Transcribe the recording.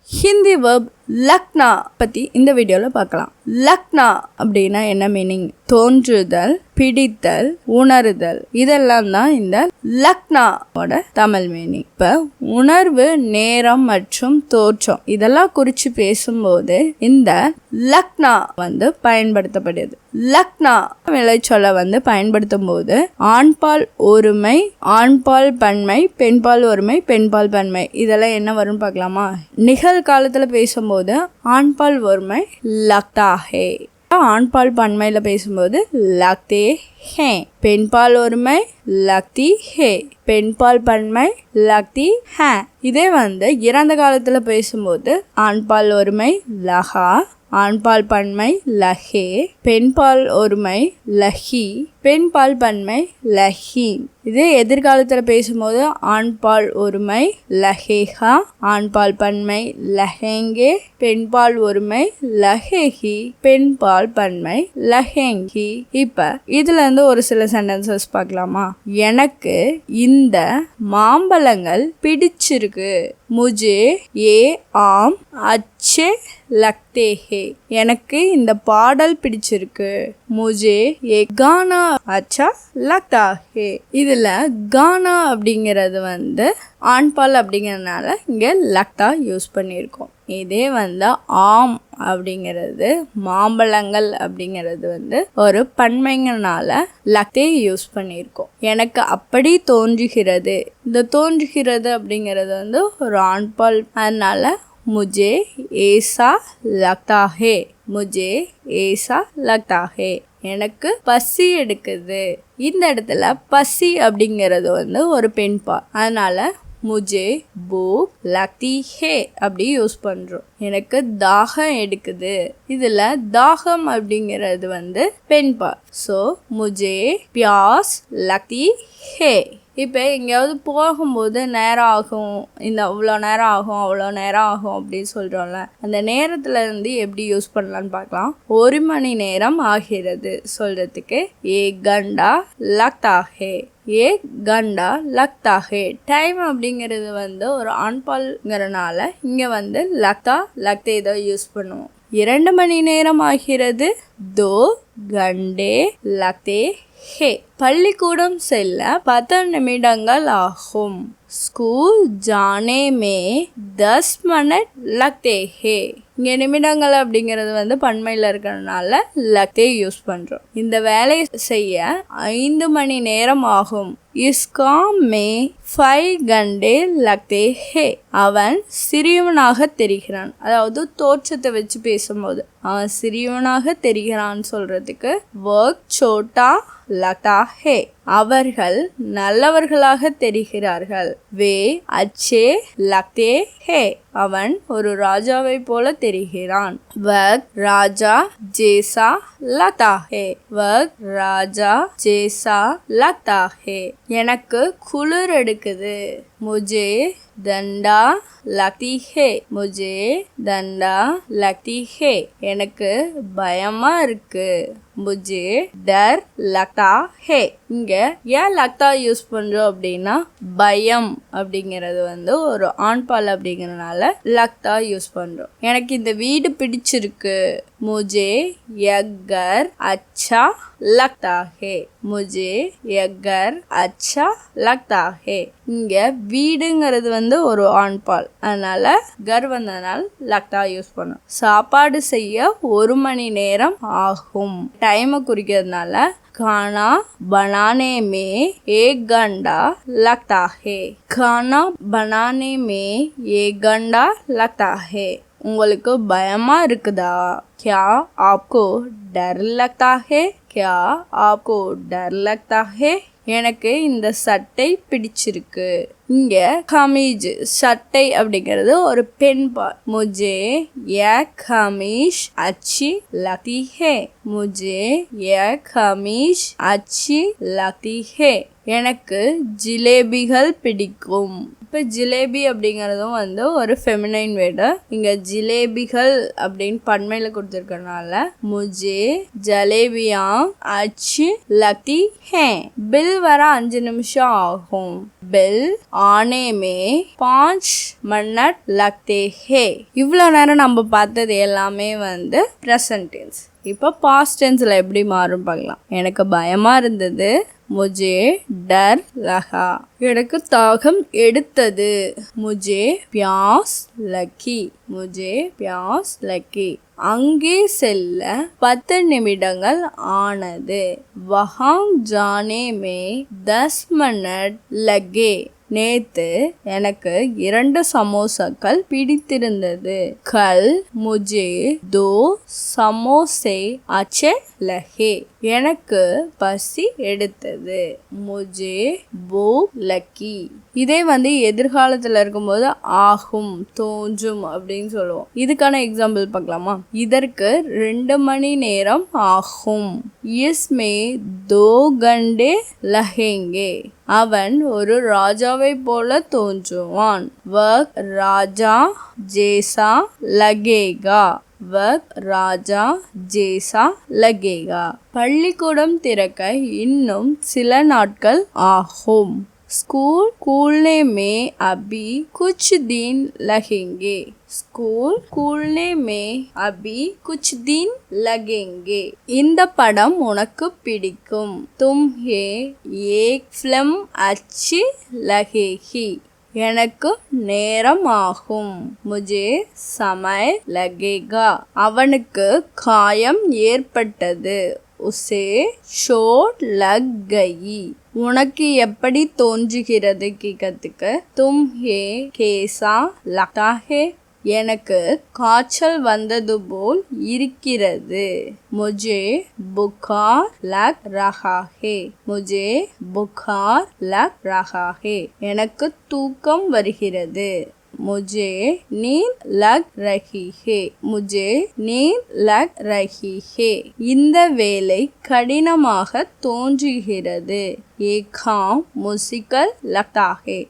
Hindi verb லக்னா பற்றி இந்த வீடியோவில் பார்க்கலாம். லக்னா அப்படின்னா என்ன மீனிங்? தோன்றுதல், பிடித்தல், உணர்தல், இதெல்லாம் தான் இந்த லக்னாவோட தமிழ் மீனிங். இப்போ உணர்வு, நேரம் மற்றும் தோற்றம் இதெல்லாம் குறித்து பேசும்போது இந்த லக்னா பயன்படுத்தப்படுது. லக்னா விளைச்சொல்லை பயன்படுத்தும் போது ஆண்பால் ஒருமை, ஆண்பால் பன்மை, பெண்பால் ஒருமை, பெண்பால் பன்மை இதெல்லாம் என்ன வரும்னு பார்க்கலாமா? நிகழ்காலத்தில் பேசும்போது ஆண்பால் ஒருமை லக்தா ஹே, ஆண்பால் பன்மையில் பேசும்போது லக்தே ஹே, பெண்பால் ஒருமை லக்தி ஹே, பெண்பால் பன்மை லக்தி ஹே. இதே இறந்த காலத்தில் பேசும்போது ஆண்பால் ஒருமை லஹா, ஆண்பால் பன்மை லஹே, பெண்பால் ஒருமை லஹி, பெண்பால் பன்மை லஹி. இதே எதிர்காலத்தில் பேசும்போது ஆண்பால் ஒருமை லஹேஹா, ஆண்பால் பன்மை லஹேங்கே, பெண்பால் ஒருமை லஹேஹி, பெண்பால் பன்மை லஹேங்கி. இப்போ இதுல இருந்து ஒரு சில சென்டென்சஸ் பார்க்கலாமா? எனக்கு இந்த மாம்பழங்கள் பிடிச்சிருக்கு. முஜே ஏ ஆம் அச்சே லக்தே ஹே, எனக்கு இந்த பாடல் பிடிச்சிருக்கு. முஜே ஏ கானா அச்சா லக்தா ஹே. இதுல கானா அப்படிங்கிறது ஆண்பால் அப்படிங்கிறதுனால இங்க லக்தா யூஸ் பண்ணியிருக்கோம். இதே ஆம் அப்படிங்கிறது, மாம்பழங்கள் அப்படிங்கிறது ஒரு பன்மைங்கனால லக்தே யூஸ் பண்ணியிருக்கோம். எனக்கு அப்படி தோன்றுகிறது. இந்த தோன்றுகிறது அப்படிங்கிறது ஒரு ஆண்பால், அதனால முஜே ஏசா லக்தா ஹே, முஜே ஏசா லக்தா ஹே. எனக்கு பசி எடுக்குது. இந்த இடத்துல பசி அப்படிங்கிறது ஒரு பெண்பால், அதனால முஜே பூக் லக்தி ஹே அப்படி யூஸ் பண்றோம். எனக்கு தாகம் எடுக்குது. இதுல தாகம் அப்படிங்கிறது பெண்பால், ஸோ முஜே பியாஸ் லக்தி ஹே. இப்போ எங்கேயாவது போகும்போது நேரம் ஆகும், இந்த அவ்வளோ நேரம் ஆகும், அவ்வளோ நேரம் ஆகும் அப்படின்னு சொல்கிறோம்ல, அந்த நேரத்தில் இருந்து எப்படி யூஸ் பண்ணலான்னு பார்க்கலாம். 1 மணி நேரம் ஆகிறது சொல்கிறதுக்கு ஏ கண்டா லக்தா ஹே, ஏ கண்டா லக்தா ஹே. டைம் அப்படிங்கிறது ஒரு ஆண்பால்ங்கிறனால இங்கே லக்தா லக்தே தான் யூஸ் பண்ணுவோம். 2 மணி நேரம் ஆகிறது, 2 கண்டே லக்தே ஹே. பள்ளிக்கூடம் செல்ல 10 நிமிடங்கள் ஆகும். ஸ்கூல் ஜானே மே 10 மினிட் லக்தே ஹே. இங்கே நிமிடங்கள் அப்படிங்கிறது பன்மையில் இருக்கிறதுனால லக்தே யூஸ் பண்ணுறோம். இந்த வேலையை செய்ய 5 மணி நேரம் ஆகும். இஸ்கா மே 5 கண்டே லக்தே ஹே. அவன் சிறியவனாக தெரிகிறான். அதாவது தோற்றத்தை வச்சு பேசும்போது அவன் சிறியவனாக தெரிகிறான் சொல்றதுக்கு ஒர்க் சோட்டா லக்தா ஹே. அவர்கள் நல்லவர்களாக தெரிகிறார்கள். வே அச்சே லக்தே ஹே. அவன் ஒரு ராஜாவை போல தெரிகிறான். வக் ராஜா ஜேசா லக்தா ஹே, வக் ராஜா ஜேசா லக்தா ஹே. எனக்கு குளிர் எடுக்குது. முஜே தண்டா லக்தி ஹே, முஜே தண்டா லக்தி ஹே. எனக்கு பயமா இருக்கு. முஜே டர் லக்தா ஹே. இங்க ஏன் லக்தா யூஸ் பண்றோம் அப்படின்னா பயம் அப்படிங்கிறது ஒரு ஆண்பால் அப்படிங்கறதுனால லக்தா யூஸ் பண்றோம். எனக்கு இந்த வீடு பிடிச்சிருக்கு. முஜே யக்கர் அச்சா லக்தா ஹே, முஜே யக்கர் அச்சா லக்தா ஹே. இங்க வீடுங்கிறது ஒரு ஆண்பால், அதனால கர் வந்ததுனால லக்தா யூஸ் பண்ணும். சாப்பாடு செய்ய 1 மணி நேரம் ஆகும். டைமை குறிக்கிறதுனால खाना बनाने में 1 घंटा लगता है. खाना बनाने में 1 घंटा लगता है. உங்களுக்கு பயமா இருக்குதா? क्या आपको डर लगता है? क्या आपको डर लगता है? எனக்கு இந்த சட்டை பிடிச்சிருக்கு. இங்க கமீஜ் சட்டை அப்படிங்கிறது ஒரு பெண்பால். முஜே ய கமீஷ் அச்சி லக்தி ஹே, முஜே ய கமீஷ் அச்சி லக்தி ஹே. எனக்கு ஜிலேபிகள் பிடிக்கும். இப்போ ஜிலேபி அப்படிங்கிறதும் வந்து ஒரு ஃபெமினைன் வேர்டு. இங்கே ஜிலேபிகள் அப்படின்னு பன்மையில் கொடுத்துருக்கனால முஜே ஜலேபியா அச்சு லக்தி ஹே. பில் வர 5 நிமிஷம் ஆகும். பில் ஆனே மே 5 மினிட் லக்தே ஹே. இவ்வளோ நேரம் நம்ம பார்த்தது எல்லாமே வந்து ப்ரெசன்ட் டென்ஸ். இப்போ பாஸ்ட் டென்ஸில் எப்படி மாறும் பார்க்கலாம். எனக்கு பயமாக இருந்தது. முஜே டர் லகா. எனக்கு தாகம் எடுத்தது. முஜே பியாஸ் லக்கி. முஜே பியாஸ் லக்கி. அங்கே செல்ல 10 நிமிடங்கள் ஆனது. வஹாங் ஜானே மே 10 மினிட் லகே. நேத்து எனக்கு 2 சமோசாக்கள் பிடித்திருந்தது. கல் முஜே 2 சமோசே அச்சே லஹே. எனக்கு பசி எடுத்தது. முஜே பூக் லக்கி. இதே வந்து எதிர்காலத்தில் இருக்கும்போது ஆகும், தோன்றும் அப்படின்னு சொல்லுவோம். இதுக்கான எக்ஸாம்பிள் பார்க்கலாமா. இதற்கு 2 மணி நேரம் ஆகும். இஸ்மே 2 கண்டே லஹேங்கே. அவன் ஒரு ராஜாவை போல தோன்றுவான். வக் ராஜா ஜேசா லகேகா. வக் ராஜா ஜேசா லகேகா. பள்ளிக்கூடம் திறக்க இன்னும் சில நாட்கள் ஆகும். स्कूल खुलने में अभी कुछ दिन लगेंगे. स्कूल खुलने में अभी कुछ दिन लगेंगे. இந்த படம் உனக்கு பிடிக்கும். तुम्हें एक फिल्म अच्छी लगेगी. எனக்கு நேரம் ஆகும். முஜே சமய லகேகா. அவனுக்கு காயம் ஏற்பட்டது. உசே ஷோட் லக் கயி. உனக்கு எப்படி தோன்றுகிறது கேட்கறதுக்கு தும் ஹே கேசா லக்தா ஹே. எனக்கு காய்ச்சல் வந்தது போல் இருக்கிறது. முஜே புகார் லக் ரஹா ஹே. முஜே புகார் லக் ரஹா ஹே. எனக்கு தூக்கம் வருகிறது. मुझे नींद लग रही है. मुझे नींद लग रही है. இந்த வேலை கடினமாக தோன்றுகிறது. ये काम मुश्किल लगता है.